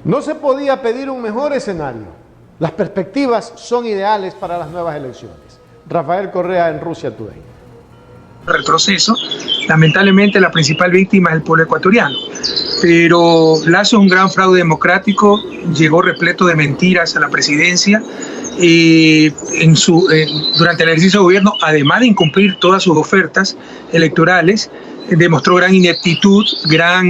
No se podía pedir un mejor escenario. Las perspectivas son ideales para las nuevas elecciones. Rafael Correa en Russia Today. El proceso, lamentablemente la principal víctima es el pueblo ecuatoriano, pero Lasso es un gran fraude democrático, llegó repleto de mentiras a la presidencia y durante el ejercicio de gobierno, además de incumplir todas sus ofertas electorales, demostró gran ineptitud, gran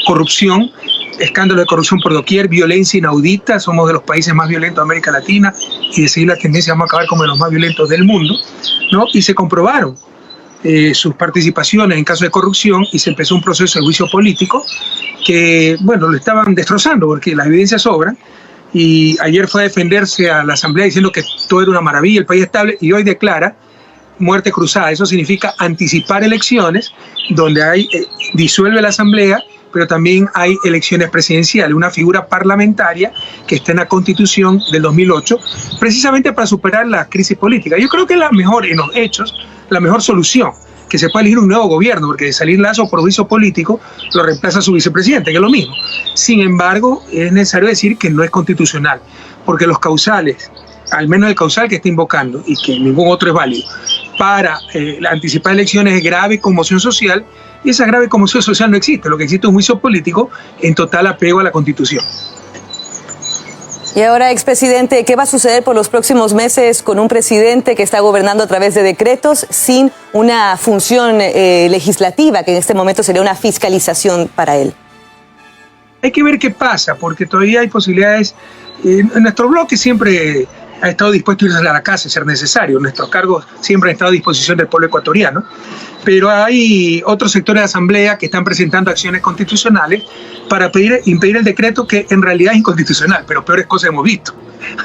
corrupción, escándalo de corrupción por doquier, violencia inaudita. Somos de los países más violentos de América Latina y de seguir la tendencia vamos a acabar como de los más violentos del mundo, ¿no? Y se comprobaron sus participaciones en casos de corrupción y se empezó un proceso de juicio político que, bueno, lo estaban destrozando porque las evidencias sobran. Y ayer fue a defenderse a la Asamblea diciendo que todo era una maravilla, el país estable, y hoy declara muerte cruzada. Eso significa anticipar elecciones donde disuelve la Asamblea, pero también hay elecciones presidenciales, una figura parlamentaria que está en la Constitución del 2008, precisamente para superar la crisis política. Yo creo que es la mejor, en los hechos, la mejor solución, que se pueda elegir un nuevo gobierno, porque de salir Lasso por juicio político lo reemplaza su vicepresidente, que es lo mismo. Sin embargo, es necesario decir que no es constitucional, porque los causales, al menos el causal que está invocando, y que ningún otro es válido, para anticipar elecciones es grave conmoción social, y esa grave conmoción social no existe. Lo que existe es un juicio político en total apego a la Constitución. Y ahora, expresidente, ¿qué va a suceder por los próximos meses con un presidente que está gobernando a través de decretos sin una función legislativa, que en este momento sería una fiscalización para él? Hay que ver qué pasa, porque todavía hay posibilidades. Nuestro bloque siempre ha estado dispuesto a irse a la casa, a ser necesario. Nuestros cargos siempre han estado a disposición del pueblo ecuatoriano. Pero hay otros sectores de asamblea que están presentando acciones constitucionales para impedir el decreto, que en realidad es inconstitucional, pero peores cosas hemos visto.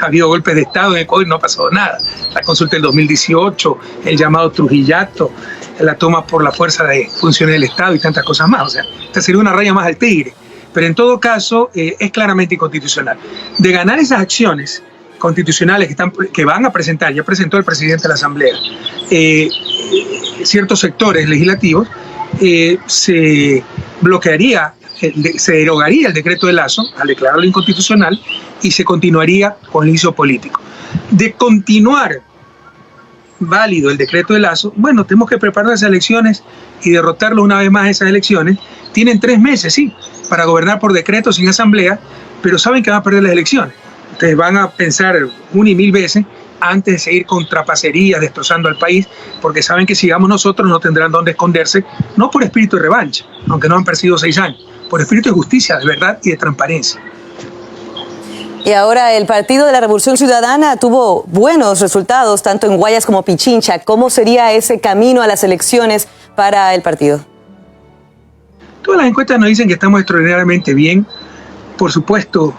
Ha habido golpes de Estado en Ecuador y no ha pasado nada. La consulta del 2018, el llamado Trujillato, la toma por la fuerza de funciones del Estado y tantas cosas más. O sea, esta sería una raya más al tigre. Pero en todo caso, es claramente inconstitucional. De ganar esas acciones constitucionales que van a presentar, ya presentó el presidente de la Asamblea, ciertos sectores legislativos, se bloquearía, se derogaría el decreto de Lasso al declararlo inconstitucional y se continuaría con el juicio político. De continuar válido el decreto de Lasso, bueno, tenemos que preparar las elecciones y derrotarlo una vez más esas elecciones. Tienen 3 meses, sí, para gobernar por decreto sin asamblea, pero saben que van a perder las elecciones. Entonces van a pensar 1 y 1000 veces antes de seguir con trapacerías, destrozando al país, porque saben que si sigamos nosotros no tendrán dónde esconderse, no por espíritu de revancha, aunque no han perseguido 6 años, por espíritu de justicia, de verdad y de transparencia. Y ahora el Partido de la Revolución Ciudadana tuvo buenos resultados, tanto en Guayas como Pichincha. ¿Cómo sería ese camino a las elecciones para el partido? Todas las encuestas nos dicen que estamos extraordinariamente bien. Por supuesto,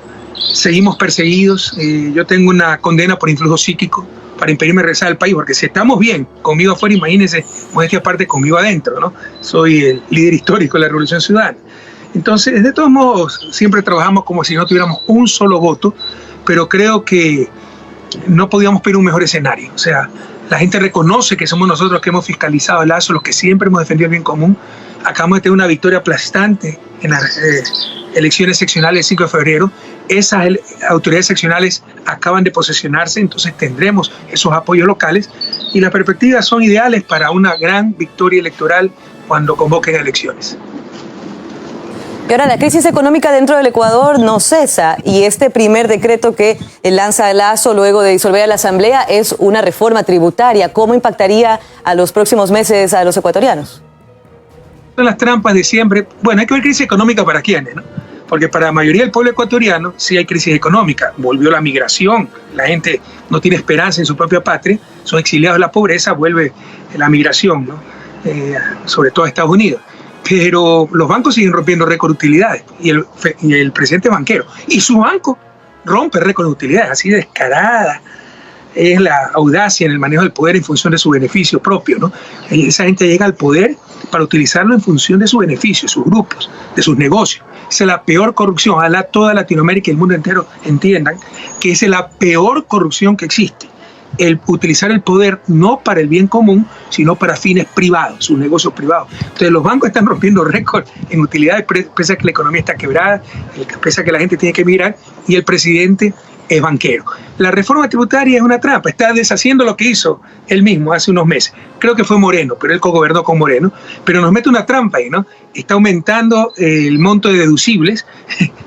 seguimos perseguidos. Yo tengo una condena por influjo psíquico para impedirme regresar al país, porque si estamos bien, conmigo afuera, imagínense, modestia aparte, conmigo adentro, ¿no? Soy el líder histórico de la Revolución Ciudadana. Entonces, de todos modos, siempre trabajamos como si no tuviéramos un solo voto, pero creo que no podíamos pedir un mejor escenario. O sea, la gente reconoce que somos nosotros que hemos fiscalizado el Lasso, los que siempre hemos defendido el bien común. Acabamos de tener una victoria aplastante en las elecciones seccionales del 5 de febrero. Esas autoridades seccionales acaban de posesionarse, entonces tendremos esos apoyos locales y las perspectivas son ideales para una gran victoria electoral cuando convoquen elecciones. Y ahora la crisis económica dentro del Ecuador no cesa y este primer decreto que lanza Lasso luego de disolver a la Asamblea es una reforma tributaria. ¿Cómo impactaría a los próximos meses a los ecuatorianos? Son las trampas de siempre. Bueno, hay que ver crisis económica para quiénes, ¿no? Porque para la mayoría del pueblo ecuatoriano sí hay crisis económica. Volvió la migración, la gente no tiene esperanza en su propia patria, son exiliados de la pobreza, vuelve la migración, ¿no? Sobre todo a Estados Unidos. Pero los bancos siguen rompiendo récord de utilidades y el presidente banquero y su banco rompe récord de utilidades, así de descarada es la audacia en el manejo del poder en función de su beneficio propio, ¿no? Esa gente llega al poder para utilizarlo en función de su beneficio, de sus grupos, de sus negocios. Esa es la peor corrupción. Ojalá toda Latinoamérica y el mundo entero entiendan que esa es la peor corrupción que existe. el utilizar el poder no para el bien común, sino para fines privados, sus negocios privados. Entonces los bancos están rompiendo récords en utilidades, pese a que la economía está quebrada, pese a que la gente tiene que emigrar, y el presidente es banquero. La reforma tributaria es una trampa, está deshaciendo lo que hizo él mismo hace unos meses. Creo que fue Moreno, pero él cogobernó con Moreno, pero nos mete una trampa ahí, ¿no? Está aumentando el monto de deducibles,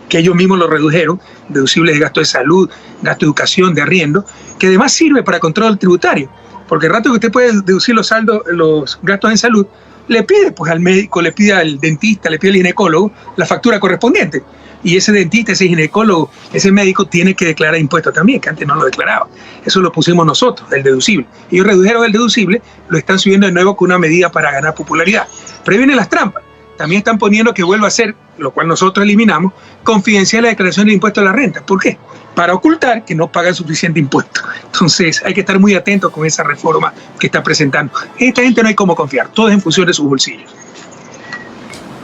que ellos mismos lo redujeron, deducibles de gasto de salud, gasto de educación, de arriendo, que además sirve para control tributario, porque el rato que usted puede deducir los gastos en salud, le pide pues al médico, le pide al dentista, le pide al ginecólogo la factura correspondiente. Y ese dentista, ese ginecólogo, ese médico tiene que declarar impuestos también, que antes no lo declaraba. Eso lo pusimos nosotros, el deducible. Ellos redujeron el deducible, lo están subiendo de nuevo con una medida para ganar popularidad. Pero ahí vienen las trampas. También están poniendo que vuelva a ser, lo cual nosotros eliminamos, confidencial la declaración de impuesto a la renta. ¿Por qué? Para ocultar que no pagan suficiente impuesto. Entonces hay que estar muy atentos con esa reforma que está presentando. Esta gente no hay cómo confiar, todo es en función de sus bolsillos.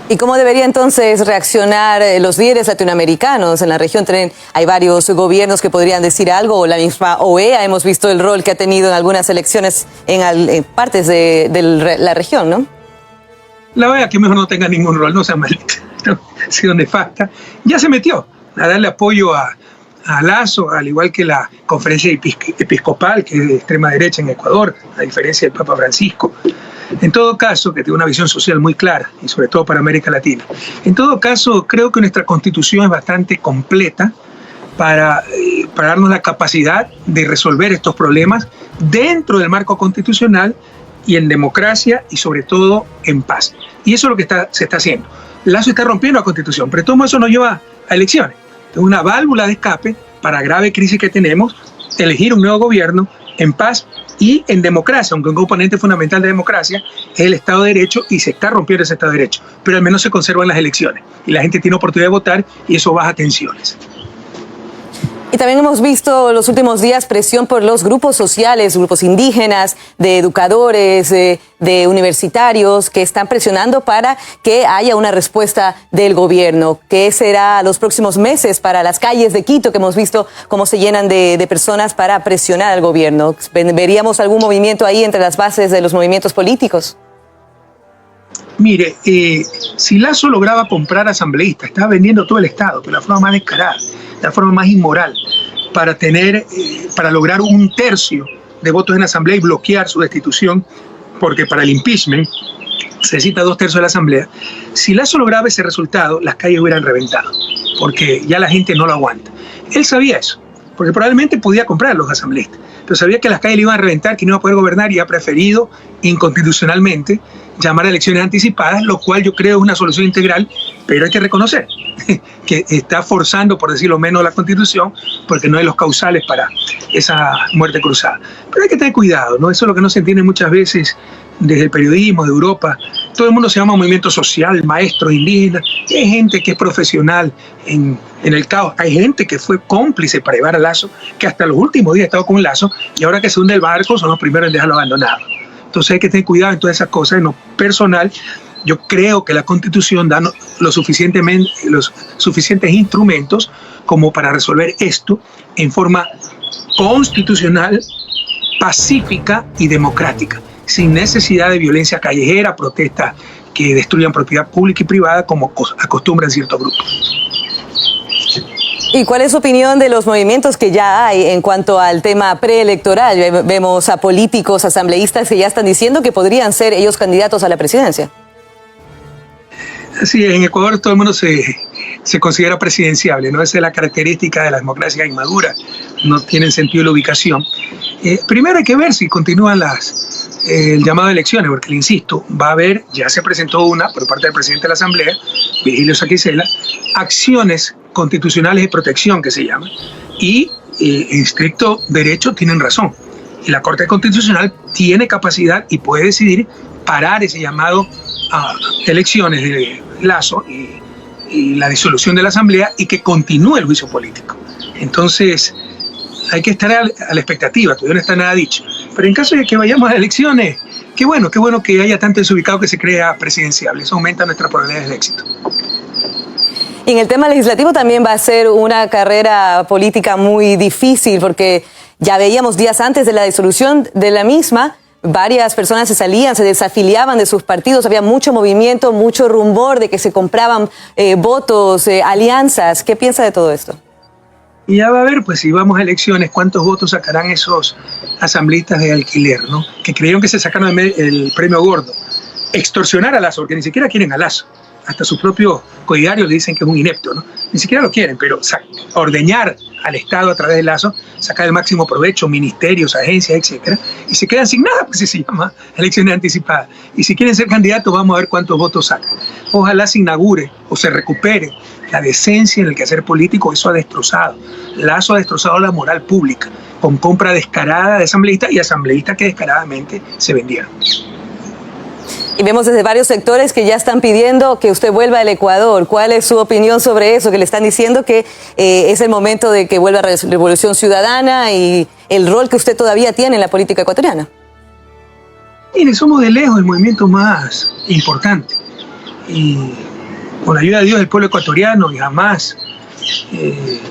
¿Y cómo debería entonces reaccionar los líderes latinoamericanos? En la región hay varios gobiernos que podrían decir algo, o la misma OEA, hemos visto el rol que ha tenido en algunas elecciones en partes de la región, ¿no? La OEA que mejor no tenga ningún rol, no sea maldita, no, ha sido nefasta. Ya se metió a darle apoyo a Lasso, al igual que la conferencia episcopal, que es de extrema derecha en Ecuador, a diferencia del Papa Francisco. En todo caso, que tiene una visión social muy clara, y sobre todo para América Latina. En todo caso, creo que nuestra Constitución es bastante completa para darnos la capacidad de resolver estos problemas dentro del marco constitucional y en democracia y sobre todo en paz. Y eso es lo que se está haciendo. Lasso está rompiendo la Constitución, pero todo eso nos lleva a elecciones. Es una válvula de escape para la grave crisis que tenemos, elegir un nuevo gobierno en paz y en democracia, aunque un componente fundamental de democracia es el Estado de Derecho, y se está rompiendo ese Estado de Derecho, pero al menos se conservan las elecciones y la gente tiene oportunidad de votar y eso baja tensiones. Y también hemos visto los últimos días presión por los grupos sociales, grupos indígenas, de educadores, de universitarios, que están presionando para que haya una respuesta del gobierno. ¿Qué será los próximos meses para las calles de Quito, que hemos visto cómo se llenan de personas para presionar al gobierno? ¿Veríamos algún movimiento ahí entre las bases de los movimientos políticos? Mire, si Lasso lograba comprar asambleístas, estaba vendiendo todo el Estado, pero de la forma más descarada, de la forma más inmoral, para lograr 1/3 de votos en la asamblea y bloquear su destitución, porque para el impeachment se necesita 2/3 de la asamblea. Si Lasso lograba ese resultado, las calles hubieran reventado, porque ya la gente no lo aguanta. Él sabía eso, porque probablemente podía comprar a los asambleístas, pero sabía que las calles le iban a reventar, que no iba a poder gobernar, y ha preferido inconstitucionalmente llamar a elecciones anticipadas, lo cual yo creo es una solución integral, pero hay que reconocer que está forzando, por decirlo menos, la Constitución, porque no hay los causales para esa muerte cruzada. Pero hay que tener cuidado, ¿no? Eso es lo que no se entiende muchas veces desde el periodismo de Europa. Todo el mundo se llama movimiento social, maestros indígenas, y hay gente que es profesional en el caos, hay gente que fue cómplice para llevar a Lasso, que hasta los últimos días ha estado con Lasso, y ahora que se hunde el barco son los primeros en dejarlo abandonado. Entonces hay que tener cuidado en todas esas cosas. En lo personal, yo creo que la Constitución da los suficientes instrumentos como para resolver esto en forma constitucional, pacífica y democrática, sin necesidad de violencia callejera, protestas que destruyan propiedad pública y privada como acostumbran ciertos grupos. ¿Y cuál es su opinión de los movimientos que ya hay en cuanto al tema preelectoral? Vemos a políticos, asambleístas que ya están diciendo que podrían ser ellos candidatos a la presidencia. Sí, en Ecuador todo el mundo se considera presidenciable, ¿no? Esa es la característica de la democracia inmadura, no tienen sentido de la ubicación. Primero hay que ver si continúan el llamado de elecciones, porque le insisto, va a haber, ya se presentó una por parte del presidente de la Asamblea, Virgilio Saquicela, acciones constitucionales de protección que se llaman, y en estricto derecho tienen razón. Y la Corte Constitucional tiene capacidad y puede decidir parar ese llamado a elecciones de Lasso y la disolución de la Asamblea, y que continúe el juicio político. Entonces hay que estar a la expectativa, todavía no está nada dicho. Pero en caso de que vayamos a elecciones, qué bueno que haya tanto desubicado que se crea presidenciable. Eso aumenta nuestras probabilidades de éxito. Y en el tema legislativo también va a ser una carrera política muy difícil, porque ya veíamos días antes de la disolución de la misma, varias personas se salían, se desafiliaban de sus partidos, había mucho movimiento, mucho rumor de que se compraban votos, alianzas. ¿Qué piensa de todo esto? Y ya va a ver, pues si vamos a elecciones, cuántos votos sacarán esos asambleístas de alquiler, ¿no? Que creyeron que se sacaron el premio gordo. Extorsionar a Lazo, porque ni siquiera quieren a Lazo. Hasta sus propios coidarios le dicen que es un inepto, ¿no? Ni siquiera lo quieren, pero ordeñar al Estado a través de Lazo, sacar el máximo provecho, ministerios, agencias, etcétera, y se quedan sin nada, pues se llama elecciones anticipadas. Y si quieren ser candidatos, vamos a ver cuántos votos sacan. Ojalá se inaugure o se recupere la decencia en el quehacer político. Eso ha destrozado. Lazo ha destrozado la moral pública, con compra descarada de asambleístas y asambleístas que descaradamente se vendieron. Y vemos desde varios sectores que ya están pidiendo que usted vuelva al Ecuador. ¿Cuál es su opinión sobre eso? Que le están diciendo que es el momento de que vuelva la Revolución Ciudadana y el rol que usted todavía tiene en la política ecuatoriana. Mire, somos de lejos el movimiento más importante. Y con la ayuda de Dios, el pueblo ecuatoriano, y jamás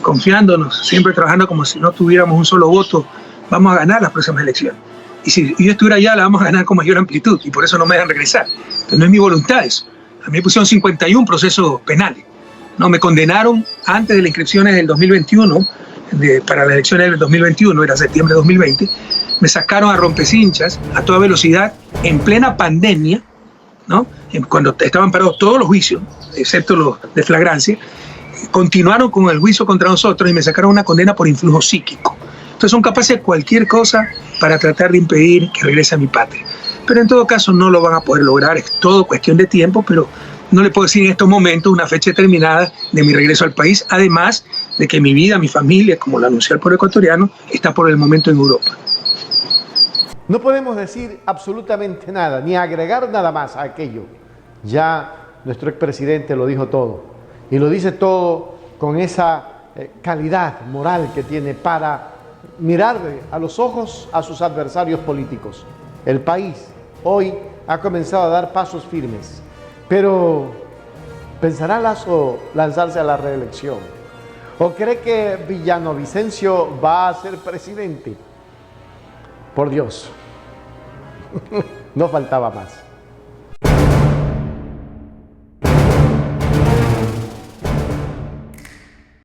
confiándonos, siempre trabajando como si no tuviéramos un solo voto, vamos a ganar las próximas elecciones. Y si yo estuviera allá, la vamos a ganar con mayor amplitud, y por eso no me dejan regresar. Pero no es mi voluntad eso. A mí me pusieron 51 procesos penales. No, me condenaron antes de las inscripciones del 2021, para las elecciones del 2021, era septiembre de 2020, me sacaron a rompecinchas a toda velocidad en plena pandemia, ¿no? Cuando estaban parados todos los juicios, excepto los de flagrancia, continuaron con el juicio contra nosotros y me sacaron una condena por influjo psíquico. Entonces son capaces de cualquier cosa para tratar de impedir que regrese a mi patria. Pero en todo caso no lo van a poder lograr, es todo cuestión de tiempo, pero no le puedo decir en estos momentos una fecha determinada de mi regreso al país, además de que mi vida, mi familia, como lo anunció el pueblo ecuatoriano, está por el momento en Europa. No podemos decir absolutamente nada, ni agregar nada más a aquello. Ya nuestro expresidente lo dijo todo, y lo dice todo con esa calidad moral que tiene para mirarle a los ojos a sus adversarios políticos. El país hoy ha comenzado a dar pasos firmes, pero ¿pensará Lazo lanzarse a la reelección? ¿O cree que Villavicencio va a ser presidente? Por Dios, no faltaba más.